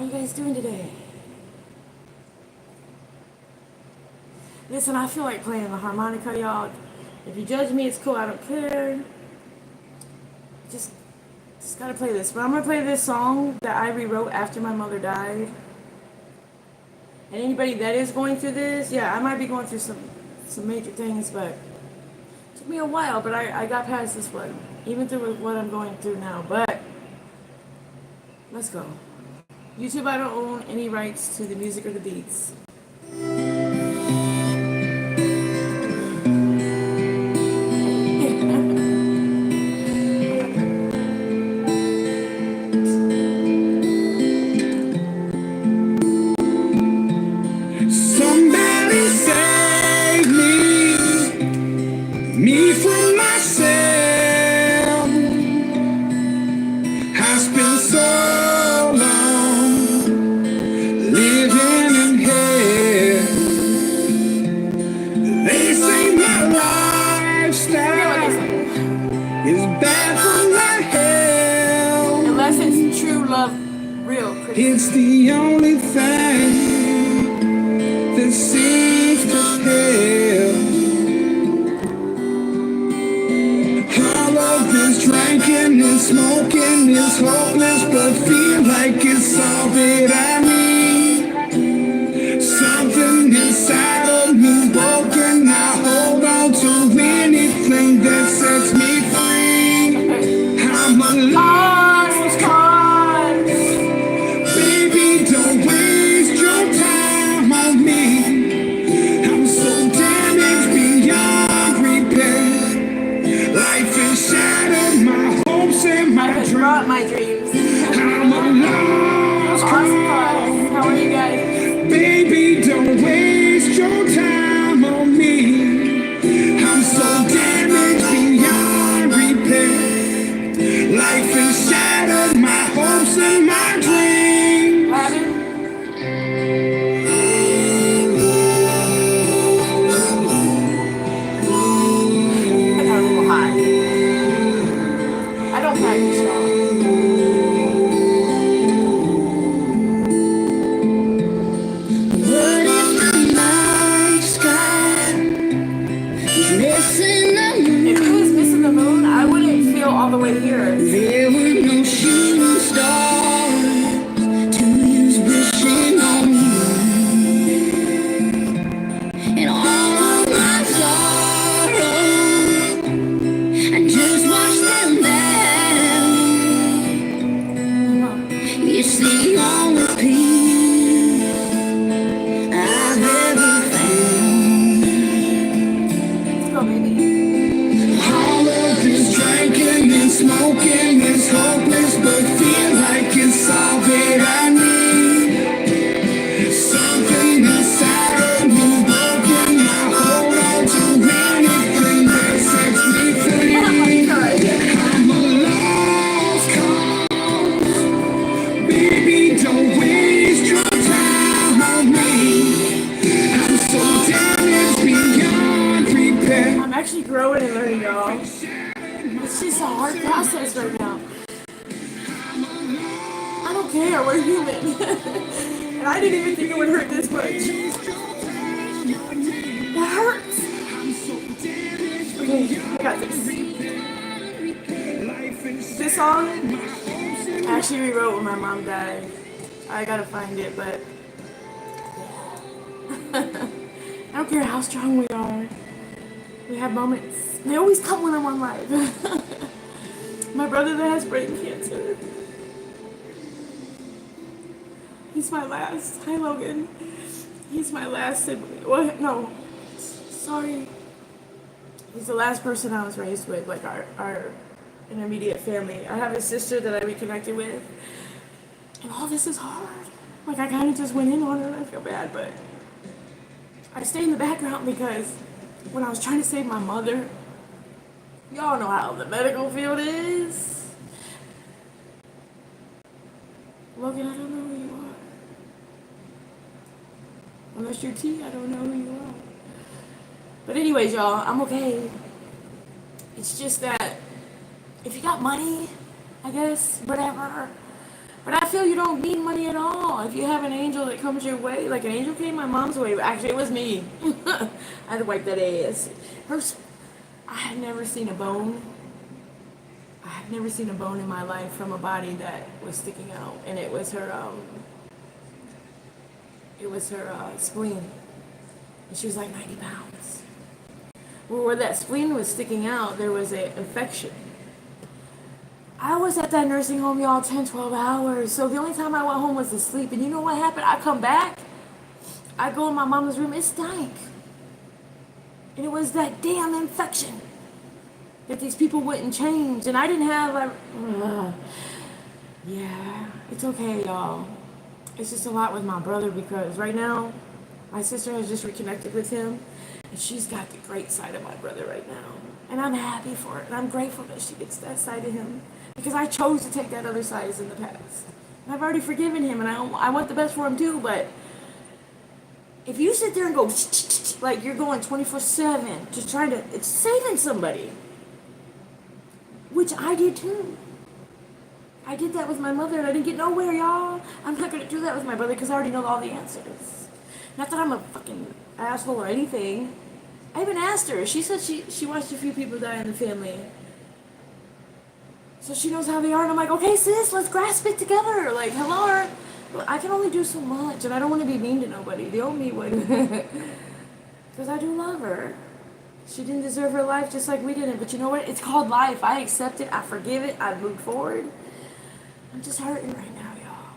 you guys doing today? Listen, I feel like playing the harmonica, y'all. If you judge me, it's cool. I don't care. Just gotta play this. But I'm gonna play this song that I rewrote after my mother died. And anybody that is going through this, yeah, I might be going through some major things, but it took me a while. But I got past this one, even through what I'm going through now. But let's go. YouTube, I don't own any rights to the music or the beats. Somebody save me from myself. I spent so long living in hell. They say my lifestyle is bad for my health. Unless it's true love, real Christian. It's the only thing that seems to help. All of this drinking and smoking is hopeless, but feel like it's all that I need. Something inside of me broken. I hold on to anything that sets me free. I'm a lost cause. Baby, don't waste your time on me. I'm so damaged beyond repair. Life has shattered my hopes and my Has dreams. brought my dreams. I'm a lost Awesome cause. cause. How are you guys? Baby, don't waste your time on me. I'm so damaged beyond repair. Life has shattered my hopes and my dreams. What happened? I got a little high. I don't practice, y'all. What if the night sky is missing the moon? If he was missing the moon, I wouldn't feel all the way here. There were no shooting stars to use wishing on you. And all of my sorrows, I just watched them down. It's the only peace I've ever found. Let's go, baby. All of this drinking and smoking is hopeless, but feel like it's all that I need. Something inside of me broken. I hold on to anything that sets me free. I'm a lost cause. Baby, don't waste your time on me. I'm so damaged beyond repair. I'm actually growing and learning, y'all. It's just a hard process right now. I don't care, we're human. And I didn't even think it would hurt this much. That hurts. Okay, I got this. This song, I actually rewrote when my mom died. I gotta find it, but I don't care how strong we are. We have moments. They always come when I'm on live. My brother that has brain cancer. He's my last. Hi, Logan. He's my last sibling. What? No. Sorry. He's the last person I was raised with, like our immediate family. I have a sister that I reconnected with. And all this is hard. Like, I kind of just went in on her and I feel bad, but I stay in the background because when I was trying to save my mother, y'all know how the medical field is. Logan, I don't know who you are. Unless you're T, I don't know who you are. But anyways, y'all, I'm okay. It's just that if you got money, I guess, whatever. But I feel you don't need money at all. If you have an angel that comes your way, like an angel came my mom's way. Actually, it was me. I had to wipe that ass. Her, I had never seen a bone. I had never seen a bone in my life from a body that was sticking out, and it was her. It was her spleen, and she was like 90 pounds. Well, where that spleen was sticking out, there was an infection. I was at that nursing home, y'all, 10, 12 hours. So the only time I went home was to sleep. And you know what happened? I come back, I go in my mama's room, it stank. And it was that damn infection that these people wouldn't change. And I didn't have, like, yeah, it's okay, y'all. It's just a lot with my brother because right now, my sister has just reconnected with him. And she's got the great side of my brother right now. And I'm happy for it. And I'm grateful that she gets that side of him. Because I chose to take that other side in the past. And I've already forgiven him, and I want the best for him too, but if you sit there and go, like you're going 24/7, just trying to, it's saving somebody. Which I did too. I did that with my mother, and I didn't get nowhere, y'all. I'm not going to do that with my brother, because I already know all the answers. Not that I'm a fucking asshole or anything. I even asked her. She said she watched a few people die in the family. So she knows how they are, and I'm like, okay, sis, let's grasp it together. Like, hello. I can only do so much, and I don't want to be mean to nobody. The old me would. Because I do love her. She didn't deserve her life just like we didn't. But you know what? It's called life. I accept it. I forgive it. I move forward. I'm just hurting right now, y'all.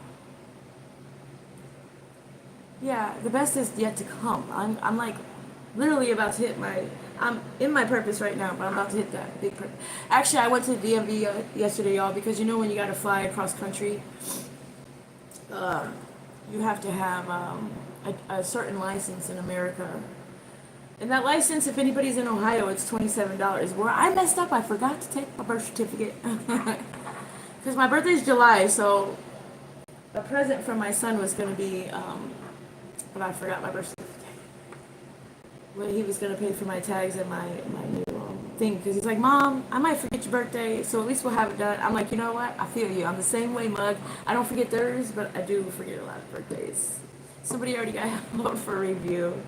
Yeah, the best is yet to come. I'm like literally about to hit my... I'm in my purpose right now, but I'm about to hit that big purpose. Actually, I went to the DMV yesterday, y'all, because you know when you got to fly across country, you have to have a certain license in America. And that license, if anybody's in Ohio, it's $27. Where I messed up, I forgot to take my birth certificate. Because my birthday's July, so a present from my son was going to be, but I forgot my birth certificate. When he was going to pay for my tags and my new thing, because he's like, Mom, I might forget your birthday, so at least we'll have it done. I'm like, you know what? I feel you. I'm the same way, mug. I don't forget theirs, but I do forget a lot of birthdays. Somebody already got out for a review.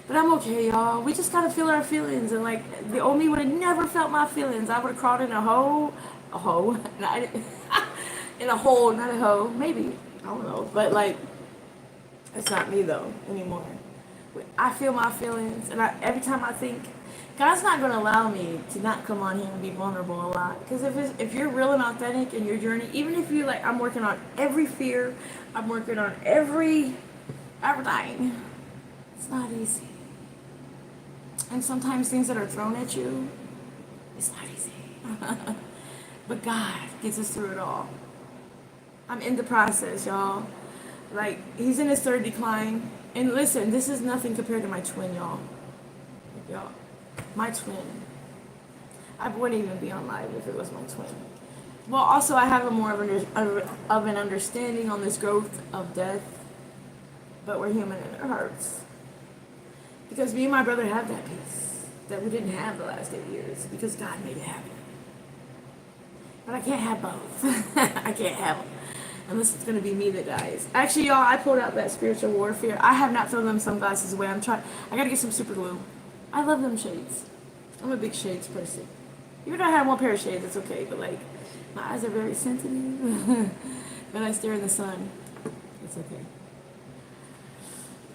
But I'm okay, y'all. We just got to feel our feelings. And, like, the old me would have never felt my feelings. I would have crawled in a hole. In a hole, not a hoe. Maybe. I don't know. But, like, that's not me, though, anymore. I feel my feelings, and every time I think, God's not going to allow me to not come on here and be vulnerable a lot. Because if you're real and authentic in your journey, even if you like, I'm working on every fear, I'm working on everything. It's not easy. And sometimes things that are thrown at you, it's not easy. But God gets us through it all. I'm in the process, y'all. Like, he's in his third decline. And listen, this is nothing compared to my twin, y'all. Y'all, my twin. I wouldn't even be on live if it was my twin. Well, also, I have a more of an understanding on this growth of death. But we're human and it hurts. Because me and my brother have that peace that we didn't have the last 8 years. Because God made it happen. But I can't have both. I can't have them. Unless it's going to be me that dies. Actually, y'all, I pulled out that spiritual warfare. I have not thrown them sunglasses away. I got to get some super glue. I love them shades. I'm a big shades person. Even though I have one pair of shades, it's okay. But, like, my eyes are very sensitive. When I stare in the sun, it's okay.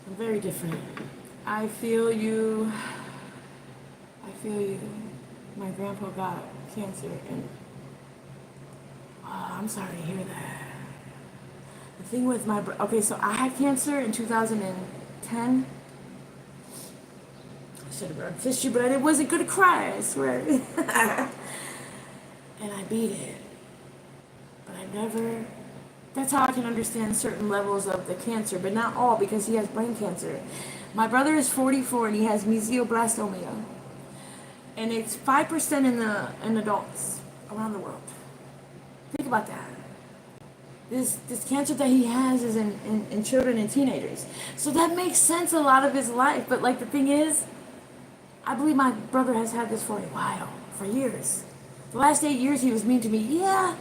I'm very different. I feel you. My grandpa got cancer, and I'm sorry to hear that. The thing with okay, so I had cancer in 2010. I should have brought a tissue, but I wasn't gonna cry, I swear. And I beat it. But I never, that's how I can understand certain levels of the cancer, but not all, because he has brain cancer. My brother is 44 and he has mesoblastoma. And it's 5% in adults around the world. Think about that. This cancer that he has is in children and teenagers. So that makes sense a lot of his life. But like the thing is, I believe my brother has had this for a while, for years. The last 8 years he was mean to me. Yeah,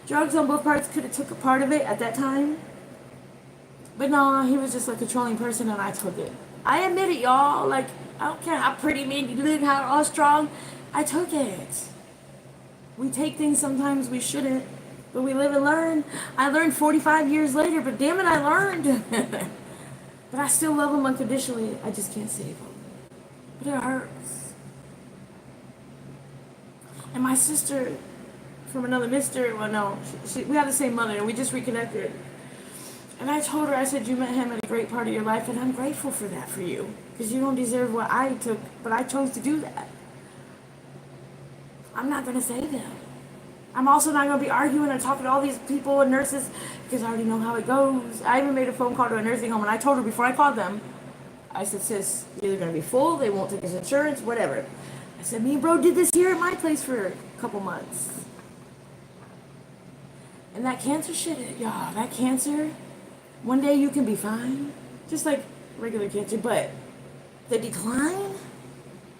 drugs on both parts could have took a part of it at that time. But no, he was just a controlling person, and I took it. I admit it, y'all. Like, I don't care how pretty me you look, how strong. I took it. We take things sometimes we shouldn't, but we live and learn. I learned 45 years later, but damn it, I learned. But I still love him unconditionally. I just can't save him. But it hurts. And my sister, from another mister, well, no, we have the same mother, and we just reconnected. And I told her, I said, you met him at a great part of your life, and I'm grateful for that for you. Because you don't deserve what I took, but I chose to do that. I'm not going to save him. I'm also not going to be arguing and talking to all these people and nurses, because I already know how it goes. I even made a phone call to a nursing home, and I told her before I called them, I said, sis, you're either going to be full, they won't take his insurance, whatever. I said, me and bro did this here at my place for a couple months. And that cancer shit, y'all, that cancer... One day you can be fine, just like regular cancer, but the decline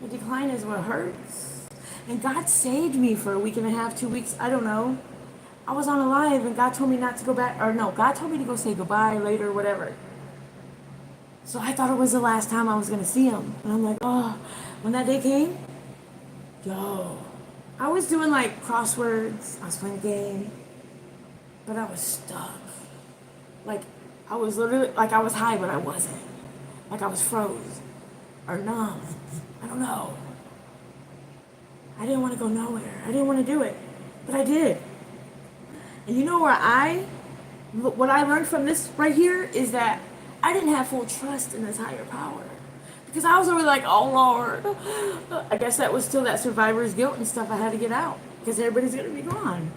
is what hurts. And God saved me for a week and a half, 2 weeks, I don't know. I was on a live and God told me not to go back, or no, God told me to go say goodbye later, whatever. So I thought it was the last time I was going to see him. And I'm like, oh, when that day came, yo, I was doing like crosswords, I was playing a game, but I was stuck. Like, I was literally, like I was high, but I wasn't. Like I was froze or numb. I don't know. I didn't want to go nowhere. I didn't want to do it, but I did. And you know what I learned from this right here is that I didn't have full trust in this higher power. Because I was always like, oh Lord. I guess that was still that survivor's guilt and stuff I had to get out. Because everybody's going to be gone.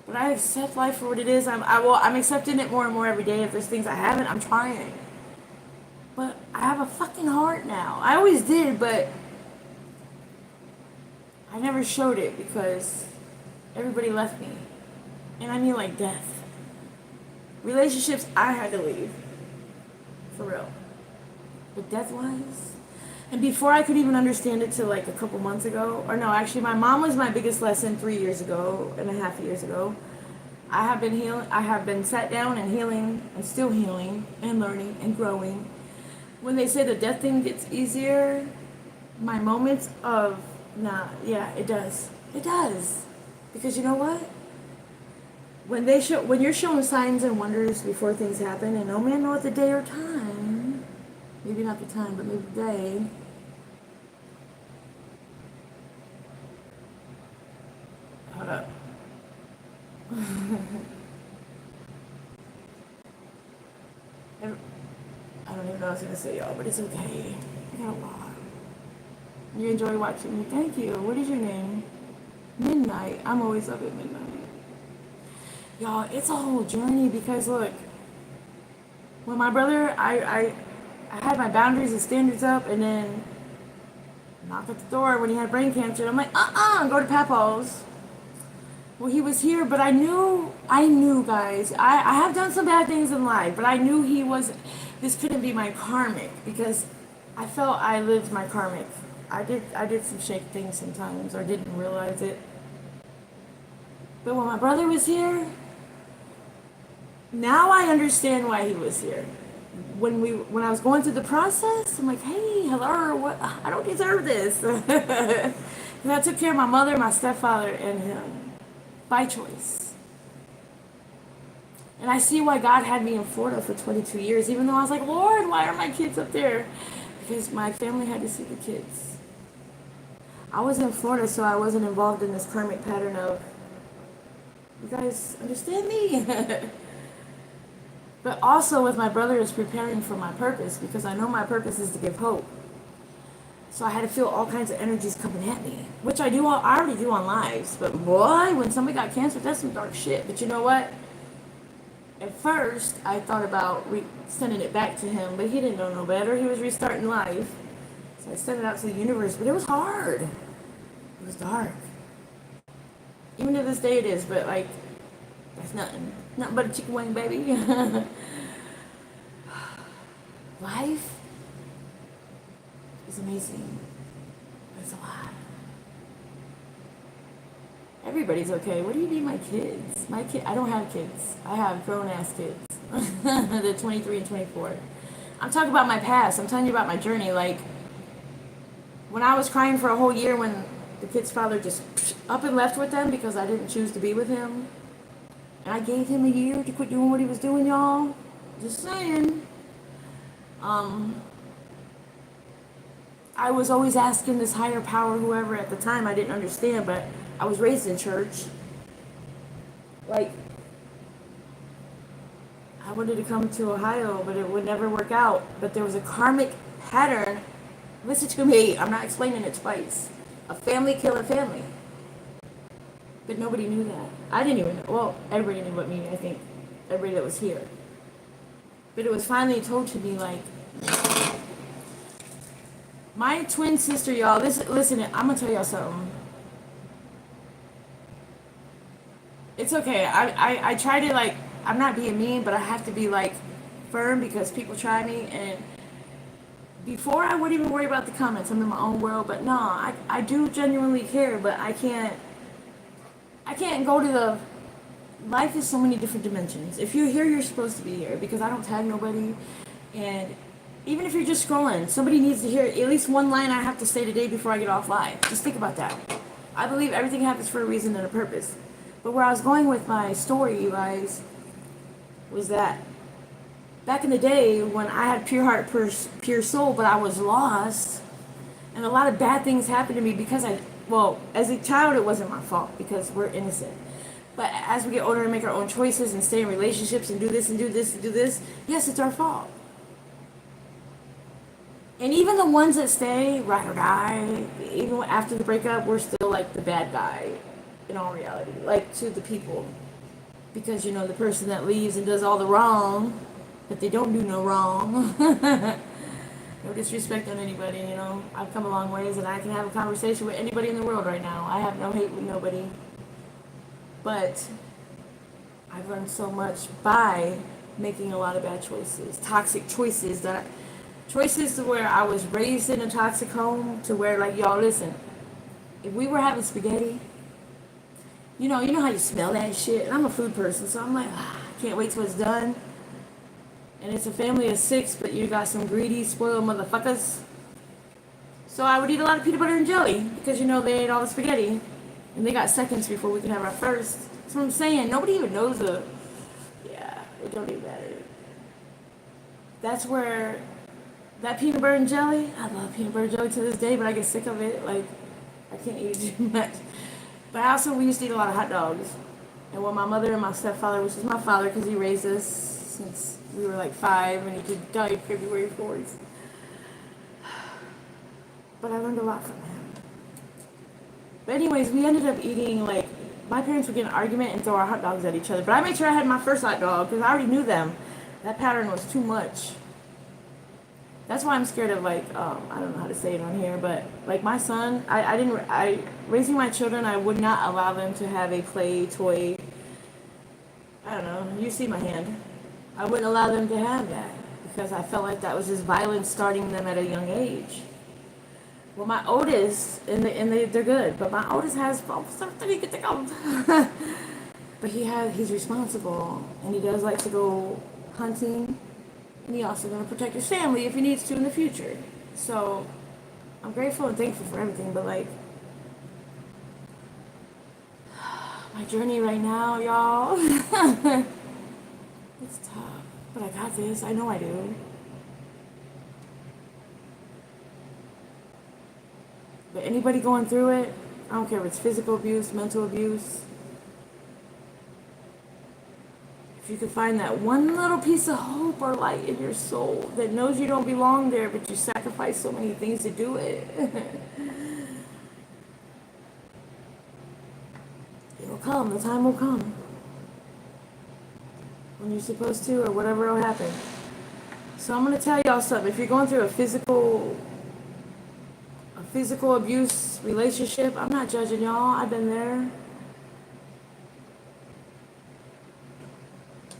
But I accept life for what it is. I'm accepting it more and more every day. If there's things I haven't, I'm trying. But I have a fucking heart now. I always did, but I never showed it because everybody left me. And I mean like death. Relationships I had to leave. For real. But death-wise... And before I could even understand it till like a couple months ago, or no, actually my mom was my biggest lesson 3 years ago, and a half years ago. I have been healing, I have been sat down and healing, and still healing, and learning, and growing. When they say the death thing gets easier, my moments of, yeah, it does. It does. Because you know what? When you're showing signs and wonders before things happen, and no man knoweth the day or time, maybe not the time, but maybe the day. Hold up. I don't even know what I was going to say, y'all, but it's okay. I got a lot. You enjoy watching me? Thank you. What is your name? Midnight. I'm always up at midnight. Y'all, it's a whole journey because, look, when my brother, I had my boundaries and standards up, and then knocked at the door when he had brain cancer. I'm like, go to Papa's. Well, he was here, but I knew, guys. I have done some bad things in life, but I knew this couldn't be my karmic, because I felt I lived my karmic. I did some shake things sometimes, or didn't realize it. But when my brother was here, now I understand why he was here. When I was going through the process, I'm like, hey, hello, what? I don't deserve this. And I took care of my mother, my stepfather, and him by choice. And I see why God had me in Florida for 22 years, even though I was like, Lord, why are my kids up there? Because my family had to see the kids. I was in Florida, so I wasn't involved in this karmic pattern of, you guys understand me? But also with my brother is preparing for my purpose, because I know my purpose is to give hope. So I had to feel all kinds of energies coming at me, which I already do on lives. But boy, when somebody got cancer, that's some dark shit. But you know what? At first, I thought about sending it back to him, but he didn't know no better. He was restarting life. So I sent it out to the universe, but it was hard. It was dark. Even to this day it is, but like, that's nothing. Nothing but a chicken wing, baby. Life is amazing. It's a lot. Everybody's okay. What do you mean my kids? I don't have kids. I have grown-ass kids. They're 23 and 24. I'm talking about my past. I'm telling you about my journey. Like, when I was crying for a whole year when the kid's father just up and left with them because I didn't choose to be with him. And I gave him a year to quit doing what he was doing, y'all. Just saying. Um, I was always asking this higher power, whoever at the time, I didn't understand, but I was raised in church. Like, I wanted to come to Ohio, but it would never work out. But there was a karmic pattern. Listen to me, I'm not explaining it twice. A family kill a family. But nobody knew that. I didn't even know. Well, everybody knew but me, I think. Everybody that was here. But it was finally told to me, like, my twin sister, y'all, listen, I'm gonna tell y'all something. It's okay. I try to, like, I'm not being mean, but I have to be, like, firm because people try me. And before I wouldn't even worry about the comments. I'm in my own world. But no, I do genuinely care, but I can't go to the... Life is so many different dimensions. If you're here, you're supposed to be here because I don't tag nobody. And even if you're just scrolling, somebody needs to hear at least one line I have to say today before I get off live. Just think about that. I believe everything happens for a reason and a purpose. But where I was going with my story, you guys, was that back in the day when I had pure heart, pure soul, but I was lost, and a lot of bad things happened to me because well, as a child, it wasn't my fault because we're innocent. But as we get older and make our own choices and stay in relationships and do this and do this and do this, yes, it's our fault. And even the ones that stay, ride or die, even after the breakup, we're still like the bad guy in all reality, like to the people. Because, you know, the person that leaves and does all the wrong, but they don't do no wrong. No disrespect on anybody, you know. I've come a long ways and I can have a conversation with anybody in the world right now. I have no hate with nobody. But I've learned so much by making a lot of bad choices, toxic choices choices to where I was raised in a toxic home to where, like, y'all, listen, if we were having spaghetti, you know how you smell that shit. And I'm a food person, so I'm like, I can't wait till it's done. And it's a family of 6, but you got some greedy, spoiled motherfuckers. So I would eat a lot of peanut butter and jelly because, you know, they ate all the spaghetti. And they got seconds before we can have our first. That's what I'm saying. Nobody even knows yeah, it don't even matter. That's where that peanut butter and jelly, I love peanut butter and jelly to this day, but I get sick of it. Like, I can't eat too much. But we used to eat a lot of hot dogs. And when my mother and my stepfather, which is my father because he raised us since we were like 5 and he died February 4th. But I learned a lot from him. But anyways, we ended up eating, like, my parents would get in an argument and throw our hot dogs at each other. But I made sure I had my first hot dog because I already knew them. That pattern was too much. That's why I'm scared of, like, I don't know how to say it on here, but, like, my son, raising my children, I would not allow them to have a play, toy, I don't know, you see my hand. I wouldn't allow them to have that because I felt like that was just violence starting them at a young age. Well, my oldest, and they're good, but my oldest has something he could think of. But he's responsible, and he does like to go hunting, and he also going to protect his family if he needs to in the future. So I'm grateful and thankful for everything, but, like, my journey right now, y'all, it's tough, but I got this. I know I do. But anybody going through it, I don't care if it's physical abuse, mental abuse, if you can find that one little piece of hope or light in your soul that knows you don't belong there, but you sacrifice so many things to do it, it'll come. The time will come when you're supposed to or whatever will happen. So I'm going to tell y'all something. If you're going through a physical abuse relationship, I'm not judging y'all. I've been there.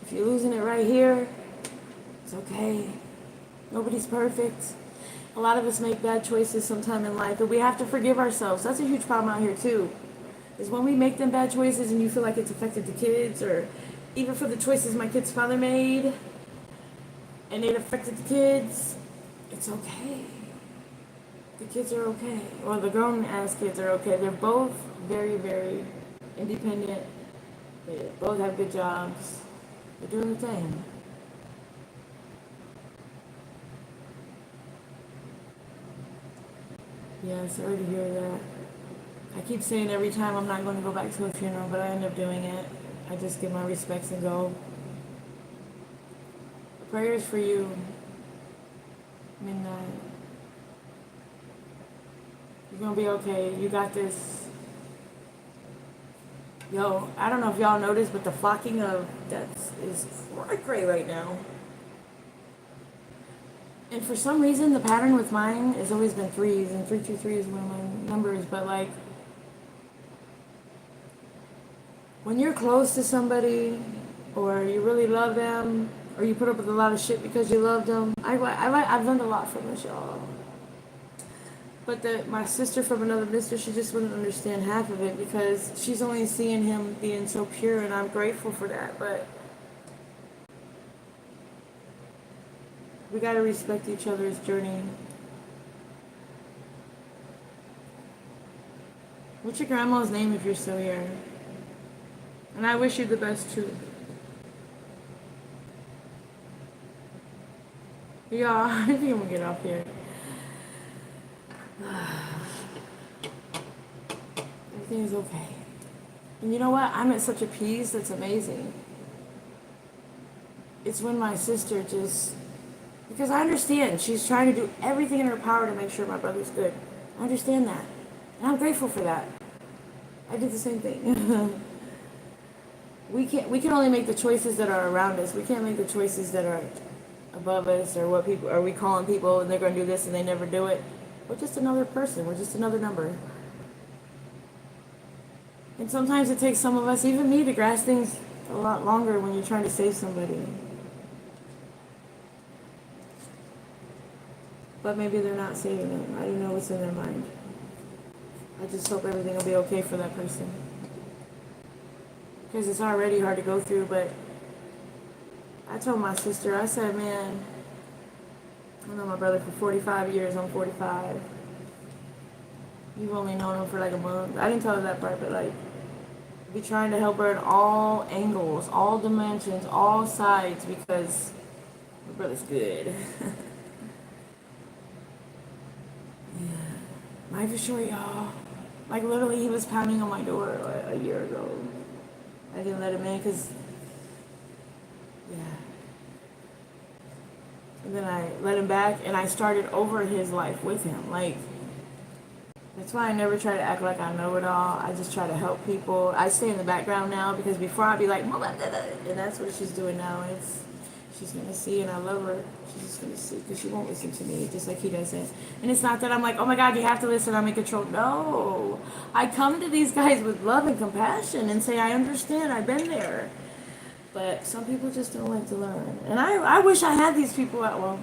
If you're losing it right here, it's okay. Nobody's perfect. A lot of us make bad choices sometime in life, but we have to forgive ourselves. That's a huge problem out here too. Is when we make them bad choices and you feel like it's affected the kids or even for the choices my kid's father made, and it affected the kids, it's okay. The kids are okay. Well, the grown-ass kids are okay. They're both very, very independent. They both have good jobs. They're doing the thing. Yeah, sorry to hear that. I keep saying every time I'm not going to go back to a funeral, but I end up doing it. I just give my respects and go. Prayers for you, Midnight. You're going to be okay. You got this. Yo, I don't know if y'all noticed, but the flocking of deaths is cray right now. And for some reason, the pattern with mine has always been threes, and 323 is one of my numbers. But like, when you're close to somebody, or you really love them, or you put up with a lot of shit because you love them, I've learned a lot from this, y'all. But my sister from another mister, she just wouldn't understand half of it because she's only seeing him being so pure, and I'm grateful for that. But we gotta respect each other's journey. What's your grandma's name if you're still here? And I wish you the best too. Yeah, I think I'm gonna get off here. Everything is okay. And you know what? I'm at such a peace that's amazing. It's when my sister just, because I understand she's trying to do everything in her power to make sure my brother's good. I understand that. And I'm grateful for that. I did the same thing. We can only make the choices that are around us. We can't make the choices that are above us, or what people are we calling people and they're going to do this and they never do it. We're just another person. We're just another number. And sometimes it takes some of us, even me, to grasp things a lot longer when you're trying to save somebody. But maybe they're not saving them. I don't know what's in their mind. I just hope everything will be okay for that person. Because it's already hard to go through, but I told my sister, I said, man, I know my brother for 45 years, I'm 45. You've only known him for like a month. I didn't tell her that part, but like, be trying to help her in all angles, all dimensions, all sides, because my brother's good. Yeah. Life is short, y'all. Like literally, he was pounding on my door like, a year ago. I didn't let him in because, yeah. And then I let him back, and I started over his life with him. Like, that's why I never try to act like I know it all. I just try to help people. I stay in the background now because before I'd be like, Mom, and that's what she's doing now. She's going to see, and I love her. She's just going to see because she won't listen to me, just like he doesn't. And it's not that I'm like, oh my God, you have to listen, I'm in control. No. I come to these guys with love and compassion and say, I understand, I've been there. But some people just don't like to learn. And I wish I had these people at, well,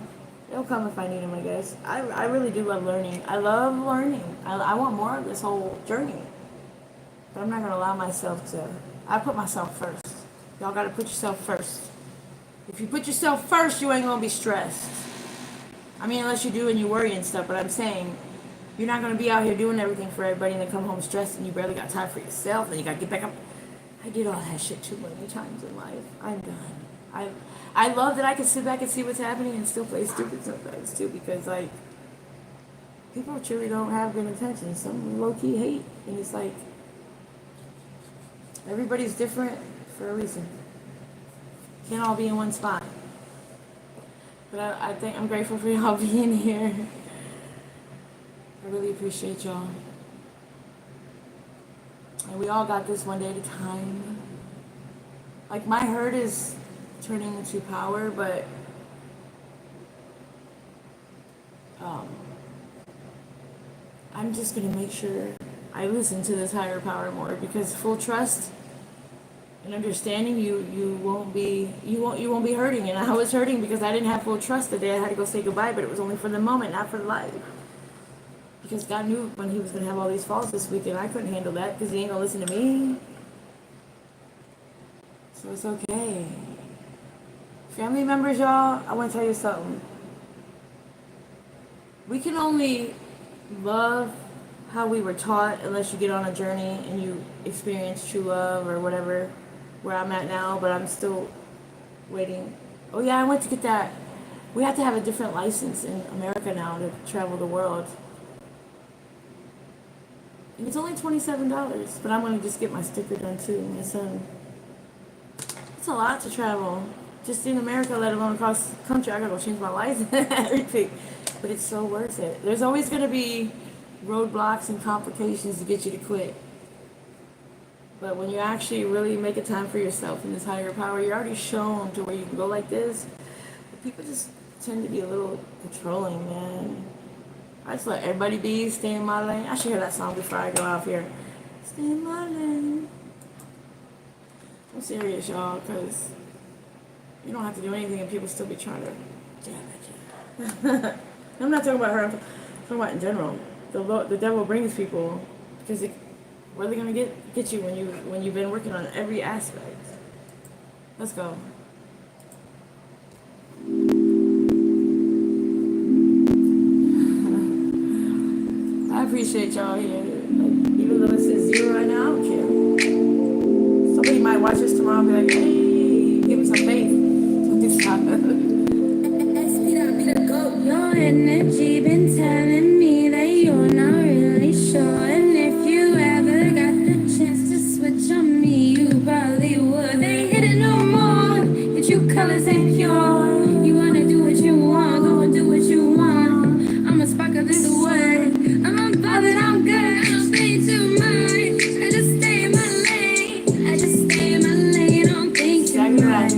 they'll come if I need them, I guess. I really do love learning. I love learning. I want more of this whole journey. But I'm not going to allow myself to, I put myself first. Y'all got to put yourself first. If you put yourself first, you ain't going to be stressed. I mean, unless you do and you worry and stuff, but I'm saying, you're not going to be out here doing everything for everybody and then come home stressed and you barely got time for yourself and you got to get back up. I did all that shit too many times in life. I'm done. I love that I can sit back and see what's happening and still play stupid sometimes too, because like, people truly don't have good intentions. Some low-key hate, and it's like, everybody's different for a reason. Can't all be in one spot. But I think I'm grateful for y'all being here. I really appreciate y'all. And we all got this one day at a time. Like, my hurt is turning into power, but I'm just gonna make sure I listen to this higher power more, because full trust and understanding, you won't be hurting. And I was hurting because I didn't have full trust the day I had to go say goodbye, but it was only for the moment, not for life. Because God knew when he was gonna have all these falls this weekend. I couldn't handle that because he ain't gonna listen to me. So it's okay. Family members, y'all, I want to tell you something. We can only love how we were taught unless you get on a journey and you experience true love or whatever, where I'm at now, but I'm still waiting. Oh yeah, I went to get that. We have to have a different license in America now to travel the world. And it's only $27, but I'm gonna just get my sticker done too, my son. It's a lot to travel. Just in America, let alone across the country, I gotta go change my license and everything. But it's so worth it. There's always gonna be roadblocks and complications to get you to quit. But when you actually really make a time for yourself in this higher power, you're already shown to where you can go like this. But people just tend to be a little controlling, man. I just let everybody be, stay in my lane. I should hear that song before I go out here. Stay in my lane. I'm serious, y'all, because you don't have to do anything and people still be trying to jab at you. I'm not talking about her, I'm talking about in general. The devil brings people because where are they gonna get you when you've been working on every aspect? Let's go. I appreciate y'all here. Like, even though it says 0 right now, I don't care. Somebody might watch this tomorrow and be like, hey, give me some faith. Your energy been telling me that you're not really sure. And if you ever got the chance to switch on me, you probably would. They hit it no more. Your true colors ain't pure. You wanna do what you want, go and do what you want. I'm a spark of the wood. I'm unbothered, I'm good. I don't stay too much. I just stay in my lane. I just stay in my lane. I don't think too much.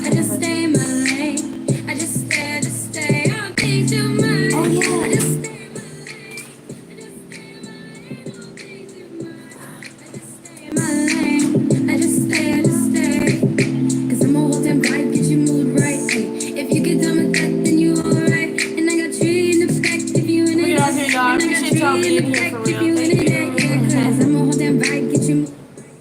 I just stay in my lane. I just stay. I don't think too much. Oh, yeah. I just stay in my lane. I just stay in my lane. I don't think too much. I just stay in my lane. I just stay. Cause I'm a whole damn vibe, get your mood right. Hey, if you get done with that, then you alright. And I got tree in the back if you in it. Look at out here, y'all. I appreciate y'all being here for real. Thank you.